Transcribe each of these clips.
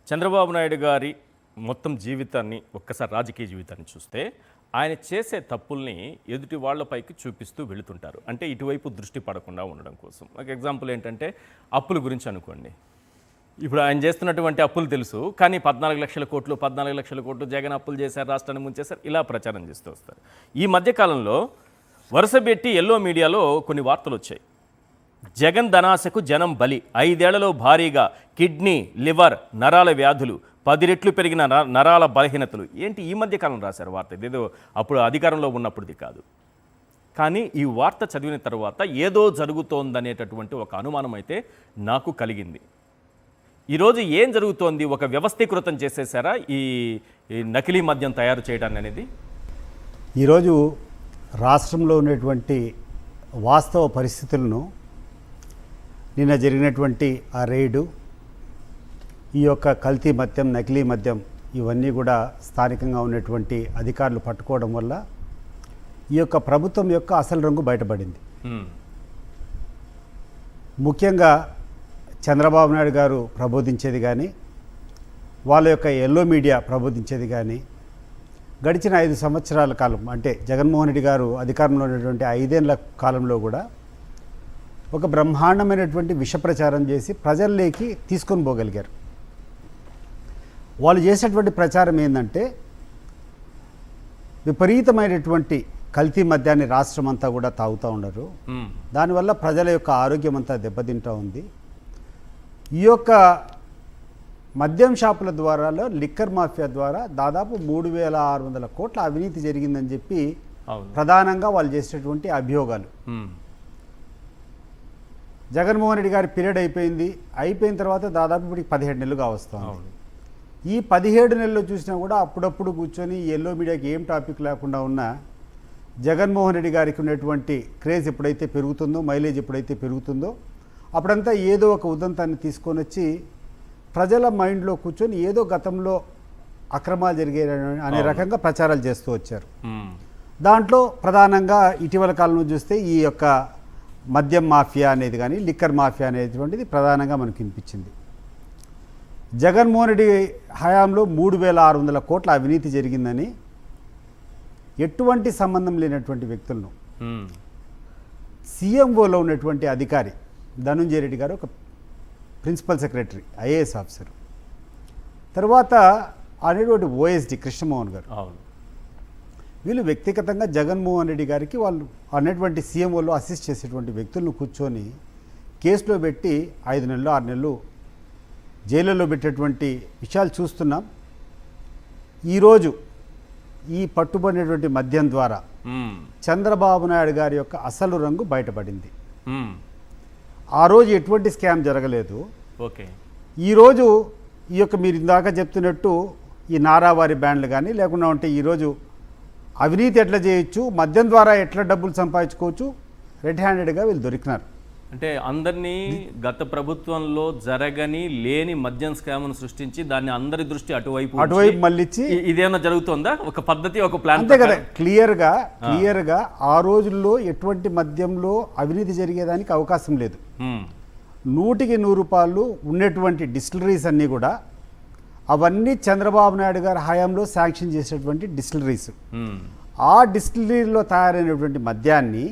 చంద్రబాబు నాయుడు గారి మొత్తం జీవితాన్ని ఒక్కసారి రాజకీయ జీవితాన్ని చూస్తే ఆయన చేసే తప్పుల్ని ఎదుటి వాళ్ళపైకి చూపిస్తూ వెళుతుంటారు. అంటే ఇటువైపు దృష్టి పడకుండా ఉండడం కోసం. ఒక ఎగ్జాంపుల్ ఏంటంటే అప్పుల గురించి అనుకోండి. ఇప్పుడు ఆయన చేస్తున్నటువంటి అప్పులు తెలుసు, కానీ 14 లక్షల కోట్లు జగన్ అప్పులు చేశారు, రాష్ట్రాన్ని ముంచేశారు, ఇలా ప్రచారం చేస్తూ వస్తారు. ఈ మధ్యకాలంలో వరుసపెట్టి ఎల్లో మీడియాలో కొన్ని వార్తలు వచ్చాయి. జగన్ ధనాశకు జనం బలి, 5 ఏళ్లలో భారీగా కిడ్నీ, లివర్, నరాల వ్యాధులు, 10 రెట్లు పెరిగిన నరాల బలహీనతలు. ఏంటి ఈ మధ్యకాలం రాశారు వార్త? ఇదేదో అప్పుడు అధికారంలో ఉన్నప్పుడుది కాదు. కానీ ఈ వార్త చదివిన తర్వాత ఏదో జరుగుతోందనేటటువంటి ఒక అనుమానం అయితే నాకు కలిగింది. ఈరోజు ఏం జరుగుతోంది? ఒక వ్యవస్థీకృతం చేసేసారా ఈ నకిలీ మద్యం తయారు చేయడాన్ని అనేది? ఈరోజు రాష్ట్రంలో ఉన్నటువంటి వాస్తవ పరిస్థితులను నిన్న జరిగినటువంటి ఆ రైడు, ఈ యొక్క కల్తీ మద్యం, నకిలీ మద్యం ఇవన్నీ కూడా స్థానికంగా ఉన్నటువంటి అధికారులు పట్టుకోవడం వల్ల ఈ యొక్క ప్రభుత్వం యొక్క అసలు రంగు బయటపడింది. ముఖ్యంగా చంద్రబాబు నాయుడు గారు ప్రబోధించేది కానీ, వాళ్ళ యొక్క ఎల్లో మీడియా ప్రబోధించేది కానీ, గడిచిన 5 సంవత్సరాల కాలం అంటే జగన్మోహన్ రెడ్డి గారు అధికారంలో ఉన్నటువంటి 5 ఏళ్ల కాలంలో కూడా ఒక బ్రహ్మాండమైనటువంటి విష ప్రచారం చేసి ప్రజల్లోకి తీసుకొని పోగలిగారు. వాళ్ళు చేసేటువంటి ప్రచారం ఏంటంటే విపరీతమైనటువంటి కల్తీ మద్యాన్ని రాష్ట్రం అంతా కూడా తాగుతూ ఉన్నారు. దానివల్ల ప్రజల యొక్క ఆరోగ్యం అంతా దెబ్బతింటూ ఉంది. ఈ యొక్క మద్యం షాపుల ద్వారా, లిక్కర్ మాఫియా ద్వారా దాదాపు 3,600 కోట్ల అవినీతి జరిగిందని చెప్పి ప్రధానంగా వాళ్ళు చేసేటువంటి అభియోగాలు. జగన్మోహన్ రెడ్డి గారి పీరియడ్ అయిపోయిన తర్వాత దాదాపు ఇప్పటికి 17 నెలలుగా వస్తుంది. ఈ 17 నెలల్లో చూసినా కూడా అప్పుడప్పుడు కూర్చొని ఎల్లో మీడియాకి ఏం టాపిక్ లేకుండా ఉన్నా జగన్మోహన్ రెడ్డి గారికి ఉన్నటువంటి క్రేజ్ ఎప్పుడైతే పెరుగుతుందో, మైలేజ్ ఎప్పుడైతే పెరుగుతుందో అప్పుడంతా ఏదో ఒక ఉదంతాన్ని తీసుకొని వచ్చి ప్రజల మైండ్లో కూర్చొని ఏదో గతంలో అక్రమాలు జరిగాయి అనే రకంగా ప్రచారాలు చేస్తూ వచ్చారు. దాంట్లో ప్రధానంగా ఇటీవల కాలంలో చూస్తే ఈ యొక్క మద్యం మాఫియా అనేది కానీ, లిక్కర్ మాఫియా అనేటువంటిది ప్రధానంగా మనకు వినిపించింది. జగన్మోహన్ రెడ్డి హయాంలో 3,600 కోట్ల అవినీతి జరిగిందని ఎటువంటి సంబంధం లేనటువంటి వ్యక్తులను సీఎంఓలో ఉన్నటువంటి అధికారి ధనుంజయ రెడ్డి గారు, ఒక ప్రిన్సిపల్ సెక్రటరీ, ఐఏఎస్ ఆఫీసర్, తర్వాత అనేటువంటి ఓఎస్డి కృష్ణమోహన్ గారు, వీళ్ళు వ్యక్తిగతంగా జగన్మోహన్ రెడ్డి గారికి వాళ్ళు అన్నటువంటి సీఎంఓలో అసిస్ట్ చేసేటువంటి వ్యక్తులను కూర్చొని కేసులో పెట్టి 5 నెలలు 6 నెలలు జైలులో పెట్టేటువంటి విషయాలు చూస్తున్నాం. ఈరోజు ఈ పట్టుబడినటువంటి మద్యం ద్వారా చంద్రబాబు నాయుడు గారి యొక్క అసలు రంగు బయటపడింది. ఆ రోజు ఎటువంటి స్కామ్ జరగలేదు. ఈరోజు ఈ యొక్క మీరు ఇందాక చెప్తున్నట్టు ఈ నారావారి బ్యాండ్లు కానీ లేకుండా ఉంటే ఈరోజు అవినీతి ఎట్లా చేయొచ్చు, మద్యం ద్వారా ఎట్లా డబ్బులు సంపాదించుకోవచ్చు, రెడ్ హ్యాండెడ్గా వీళ్ళు దొరికినారు. అంటే అందరినీ గత ప్రభుత్వంలో జరగని లేని మద్యం స్కామ్ను సృష్టించి దాన్ని అందరి దృష్టి అటువైపు మళ్ళించి ఇదేమన్నా జరుగుతుందా? ఒక పద్ధతి, ఒక ప్లాన్ అంతే కదా. క్లియర్గా ఆ రోజుల్లో ఎటువంటి మద్యంలో అవినీతి జరిగేదానికి అవకాశం లేదు. 100కి 100 రూపాయలు ఉన్నటువంటి డిస్టిలరీస్ అన్నీ కూడా అవన్నీ చంద్రబాబు నాయుడు గారి హయాంలో శాంక్షన్ చేసేటువంటి డిస్టిలరీస్. ఆ డిస్టిలరీలో తయారైనటువంటి మద్యాన్ని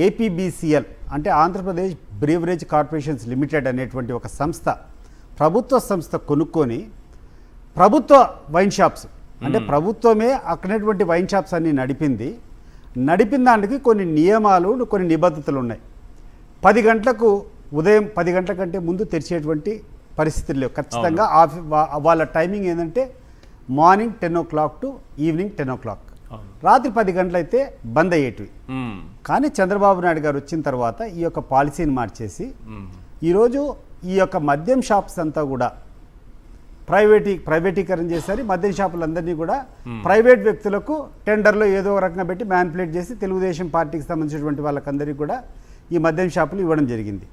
ఏపీబీసీఎల్ అంటే ఆంధ్రప్రదేశ్ బ్రీవరేజ్ కార్పొరేషన్స్ లిమిటెడ్ అనేటువంటి ఒక సంస్థ, ప్రభుత్వ సంస్థ కొనుక్కొని ప్రభుత్వ వైన్ షాప్స్ అంటే ప్రభుత్వమే అక్కడటువంటి వైన్ షాప్స్ అన్నీ నడిపిన దానికి కొన్ని నియమాలు, కొన్ని నిబద్ధతలు ఉన్నాయి. 10 గంటలకు ఉదయం 10 గంటల కంటే ముందు తెరిచేటువంటి పరిస్థితులు లేవు. ఖచ్చితంగా వాళ్ళ టైమింగ్ ఏంటంటే morning 10 o'clock to evening 10 o'clock, రాత్రి 10 గంటలైతే బంద్ అయ్యేటివి. కానీ చంద్రబాబు నాయుడు గారు వచ్చిన తర్వాత ఈ యొక్క పాలసీని ఈరోజు ఈ యొక్క మద్యం షాప్స్ అంతా కూడా ప్రైవేటీకరణ చేశారు. మద్యం షాపులందరినీ కూడా ప్రైవేట్ వ్యక్తులకు టెండర్లో ఏదో రకంగా పెట్టి మ్యానిపులేట్ చేసి తెలుగుదేశం పార్టీకి సంబంధించినటువంటి వాళ్ళకందరికీ కూడా ఈ మద్యం షాపులు ఇవ్వడం జరిగింది.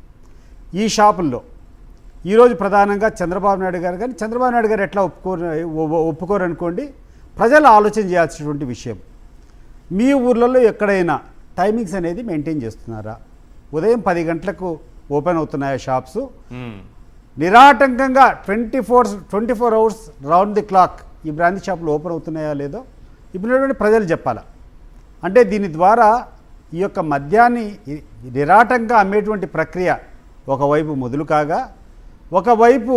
ఈ షాపుల్లో ఈరోజు ప్రధానంగా చంద్రబాబు నాయుడు గారు కానీ, చంద్రబాబు నాయుడు గారు ఎట్లా ఒప్పుకోరు అనుకోండి, ప్రజలు ఆలోచన చేయాల్సినటువంటి విషయం. మీ ఊర్లలో ఎక్కడైనా టైమింగ్స్ అనేది మెయింటైన్ చేస్తున్నారా? ఉదయం 10 గంటలకు ఓపెన్ అవుతున్నాయా షాప్స్? నిరాటంకంగా 24 అవర్స్ రౌండ్ ది క్లాక్ ఈ బ్రాందీ షాపులు ఓపెన్ అవుతున్నాయా లేదో ఇప్పుడు ప్రజలు చెప్పాలా. అంటే దీని ద్వారా ఈ యొక్క మద్యాన్ని నిరాటంగా అమ్మేటువంటి ప్రక్రియ ఒకవైపు మొదలు కాగా, ఒకవైపు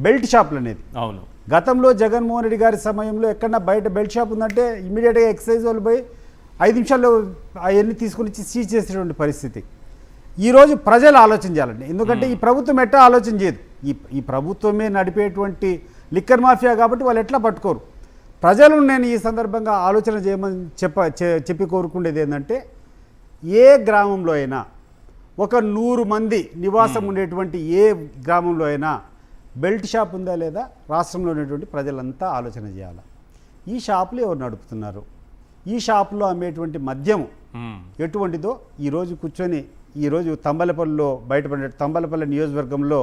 బెల్ట్ షాపులు అనేది. అవును, గతంలో జగన్మోహన్ రెడ్డి గారి సమయంలో ఎక్కడన్నా బయట బెల్ట్ షాప్ ఉందంటే ఇమీడియట్గా ఎక్సైజ్ వాళ్ళు పోయి 5 నిమిషాల్లో అవన్నీ తీసుకుని వచ్చి సీజ్ చేసేటువంటి పరిస్థితి. ఈరోజు ప్రజలు ఆలోచన చేయాలండి. ఎందుకంటే ఈ ప్రభుత్వం ఎట్లా ఆలోచన చేయదు. ఈ ప్రభుత్వమే నడిపేటువంటి లిక్కర్ మాఫియా కాబట్టి వాళ్ళు ఎట్లా పట్టుకోరు. ప్రజలు నేను ఈ సందర్భంగా ఆలోచన చేయమని చెప్పి కోరుకునేది ఏంటంటే, ఏ గ్రామంలో అయినా ఒక 100 మంది నివాసం ఉండేటువంటి ఏ గ్రామంలో అయినా బెల్ట్ షాప్ ఉందా లేదా రాష్ట్రంలో ఉన్నటువంటి ప్రజలంతా ఆలోచన చేయాలి. ఈ షాపులు ఎవరు నడుపుతున్నారు, ఈ షాపులో అమ్మేటువంటి మద్యం ఎటువంటిదో ఈరోజు కూర్చొని ఈరోజు తంబలపల్లి నియోజకవర్గంలో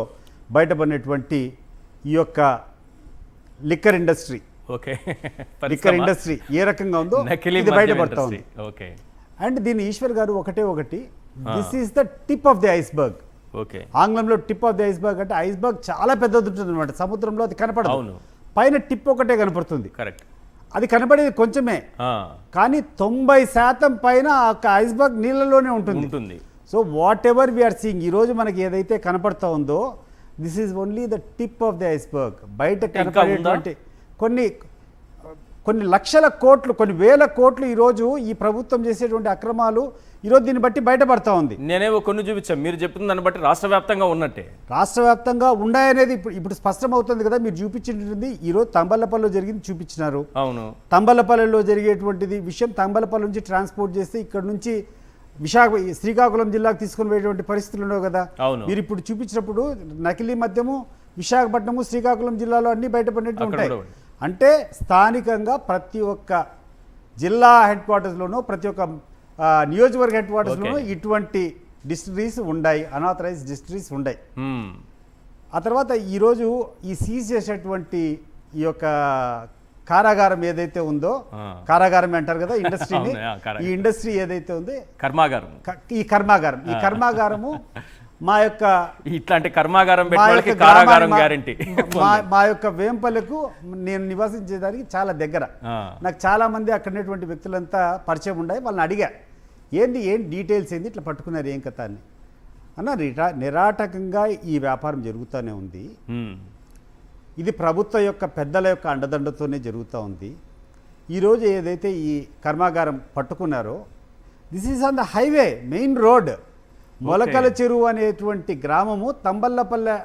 బయటపడినటువంటి ఈ యొక్క లిక్కర్ ఇండస్ట్రీ ఏ రకంగా ఉందో ఇది బయటపడతా ఉంది. అండ్ దీన్ని ఈశ్వర్ గారు ఒకటి this is the tip of the iceberg. ఆంగ్లంలో టిప్ ఆఫ్ ది ఐస్బర్గ్ అంటే ఐస్బర్గ్ చాలా పెద్దది ఉంటుంది అనమాట. సముద్రంలో అది కనపడదు, పైన టిప్ ఒకటే కనపడుతుంది. అది కనపడేది కొంచెమే, కానీ 90% పైన ఐస్బర్గ్ నీళ్ళలోనే ఉంటుంది. So whatever we are seeing ఈరోజు మనకి ఏదైతే కనపడతా ఉందో this is only the tip of the iceberg. బయట కనపడేటువంటి కొన్ని లక్షల కోట్లు, కొన్ని వేల కోట్లు ఈరోజు ఈ ప్రభుత్వం చేసేటువంటి అక్రమాలు ఈరోజు దీన్ని బట్టి బయటపడతా ఉంది. నేనేవో కొన్ని చూపించాను, మీరు చెప్తున్న దాన్ని బట్టి రాష్ట్ర వ్యాప్తంగా ఉన్నట్టే. రాష్ట్ర వ్యాప్తంగా ఉన్నాయనేది ఇప్పుడు స్పష్టమవుతుంది కదా. మీరు చూపించింది ఈరోజు తంబలపల్లిలో జరిగింది చూపించినారు. అవును, తంబలపల్లిలో జరిగేటువంటిది విషయం తంబలపల్లి నుంచి ట్రాన్స్పోర్ట్ చేస్తే ఇక్కడ నుంచి శ్రీకాకుళం జిల్లాకు తీసుకుని పోయేటువంటి పరిస్థితులు ఉండవు కదా. మీరు ఇప్పుడు చూపించినప్పుడు నకిలీ మద్యము విశాఖపట్నము శ్రీకాకుళం జిల్లాలో అన్ని బయటపడినట్టు ఉంటాయి. అంటే స్థానికంగా ప్రతి ఒక్క జిల్లా హెడ్ క్వార్టర్స్లోనూ ప్రతి ఒక్క నియోజకవర్గ హెడ్ క్వార్టర్స్లోనూ ఇటువంటి డిస్టిలరీస్ ఉన్నాయి, అనాథరైజ్ డిస్టిలరీస్ ఉన్నాయి. ఆ తర్వాత ఈరోజు ఈ సీజ్ చేసేటువంటి ఈ యొక్క కారాగారం ఏదైతే ఉందో, కారాగారం అంటారు కదా ఇండస్ట్రీని, ఈ ఇండస్ట్రీ ఏదైతే ఉందో ఈ కర్మాగారము మా యొక్క ఇట్లాంటి కర్మాగారం మా యొక్క వేంపల్లకు నేను నివసించేదానికి చాలా దగ్గర. నాకు చాలా మంది అక్కడ ఉన్నటువంటి వ్యక్తులంతా పరిచయం ఉన్నాయి. వాళ్ళని అడిగా ఏం డీటెయిల్స్ ఏంది, ఇట్లా పట్టుకున్నారు ఏం కథ అని. అన్న నిరాటకంగా ఈ వ్యాపారం జరుగుతూనే ఉంది. ఇది ప్రభుత్వ యొక్క పెద్దల యొక్క అండదండతోనే జరుగుతూ ఉంది. ఈరోజు ఏదైతే ఈ కర్మాగారం పట్టుకున్నారో this is on the highway, main road. Molakala Cheruvu అనేటువంటి గ్రామము తంబల్లపల్లె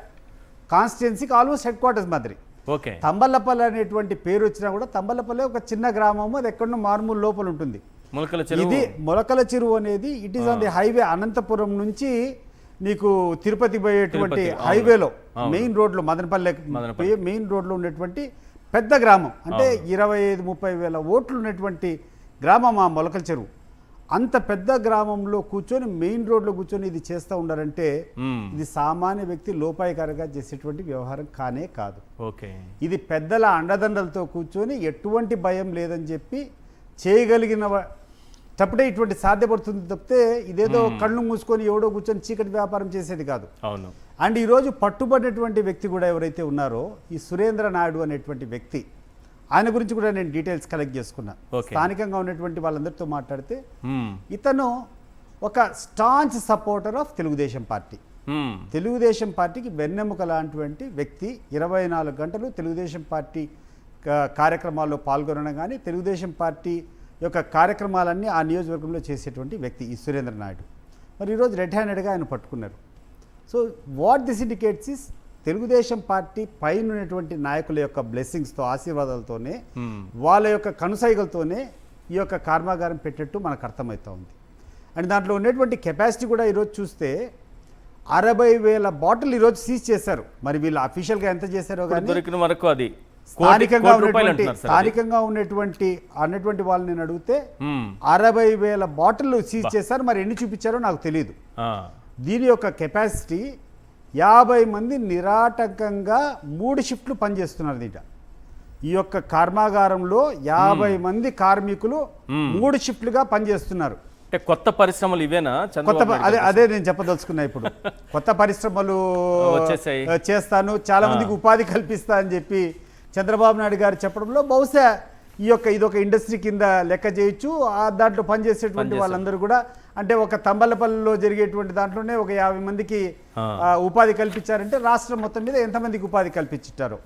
కాన్స్టిట్యున్సీకి ఆల్మోస్ట్ హెడ్ క్వార్టర్స్ మాదిరి. తంబల్లపల్లె అనేటువంటి పేరు వచ్చినా కూడా తంబల్లపల్లె ఒక చిన్న గ్రామము, అది ఎక్కడో మారుమూల లోపల ఉంటుంది. ఇది మొలకల చెరువు అనేది it is on the highway. Anantapuram నుంచి నీకు తిరుపతి పోయేటువంటి హైవేలో మెయిన్ రోడ్లో మదనపల్లె మెయిన్ రోడ్లో ఉన్నటువంటి పెద్ద గ్రామం. అంటే 25-30 వేల ఓట్లు ఉన్నటువంటి గ్రామం ఆ మొలకల చెరువు. అంత పెద్ద గ్రామంలో కూర్చొని మెయిన్ రోడ్లో కూర్చొని ఇది చేస్తూ ఉండారంటే ఇది సామాన్య వ్యక్తి లోపాయికారిగా చేసేటువంటి వ్యవహారం కానే కాదు. ఇది పెద్దల అండదండలతో కూర్చొని ఎటువంటి భయం లేదని చెప్పి చేయగలిగిన తప్పుడే ఇటువంటి సాధ్యపడుతుంది తప్పితే ఇదేదో కళ్ళు మూసుకొని ఎవడో కూర్చొని చీకటి వ్యాపారం చేసేది కాదు. అండ్ ఈరోజు పట్టుబడినటువంటి వ్యక్తి కూడా ఎవరైతే ఉన్నారో ఈ సురేంద్ర నాయుడు అనేటువంటి వ్యక్తి, ఆయన గురించి కూడా నేను డీటెయిల్స్ కలెక్ట్ చేసుకున్నా. స్థానికంగా ఉన్నటువంటి వాళ్ళందరితో మాట్లాడితే ఇతను ఒక staunch supporter of Telugu Desam party. Telugu Desam పార్టీకి వెన్నెముక లాంటి వ్యక్తి. 24 గంటలు తెలుగుదేశం పార్టీ కార్యక్రమాల్లో పాల్గొనడం కానీ తెలుగుదేశం పార్టీ యొక్క కార్యక్రమాలన్నీ ఆ నియోజకవర్గంలో చేసేటువంటి వ్యక్తి ఈ సురేంద్ర నాయుడు. మరి ఈరోజు రెడ్ హ్యాండెడ్గా ఆయన పట్టుకున్నారు. So what this indicates is Telugu Desam party పైన ఉన్నటువంటి నాయకుల యొక్క బ్లెస్సింగ్స్తో, ఆశీర్వాదాలతోనే, వాళ్ళ యొక్క కనుసైగలతోనే ఈ యొక్క కర్మాగారం పెట్టినట్టు మనకు అర్థమవుతూ ఉంది. అండ్ దాంట్లో ఉన్నటువంటి కెపాసిటీ కూడా ఈరోజు చూస్తే 60,000 బాటిల్ ఈరోజు సీజ్ చేశారు. మరి వీళ్ళు అఫీషియల్గా ఎంత చేశారో కానీ స్థానికంగా ఉన్నటువంటి వాళ్ళని నేను అడిగితే 60,000 బాటిల్ సీజ్ చేశారు. మరి ఎన్ని చూపించారో నాకు తెలియదు. దీని యొక్క కెపాసిటీ 50 మంది నిరాటకంగా 3 షిఫ్ట్లు పనిచేస్తున్నారు. దీంట ఈ యొక్క కర్మాగారంలో 50 మంది కార్మికులు 3 షిఫ్ట్లుగా పనిచేస్తున్నారు. అంటే కొత్త పరిశ్రమలు ఇవేనా కొత్త చంద్రబాబు నాయుడు అదే అదే నేను చెప్పదలుచుకున్నా ఇప్పుడు కొత్త పరిశ్రమలు వచ్చేసాయి. చేస్తాను, చాలా మందికి ఉపాధి కల్పిస్తా అని చెప్పి చంద్రబాబు నాయుడు గారు చెప్పడంలో బహుశా ఇదొక ఇండస్ట్రీ కింద లెక్క చేయొచ్చు. దాంట్లో పనిచేసేటువంటి వాళ్ళందరూ కూడా అంటే ఒక తంబలపల్లిలో జరిగేటువంటి దాంట్లోనే ఒక 50 మందికి ఉపాధి కల్పించారంటే రాష్ట్రం మొత్తం మీద ఎంతమందికి ఉపాధి కల్పించారు?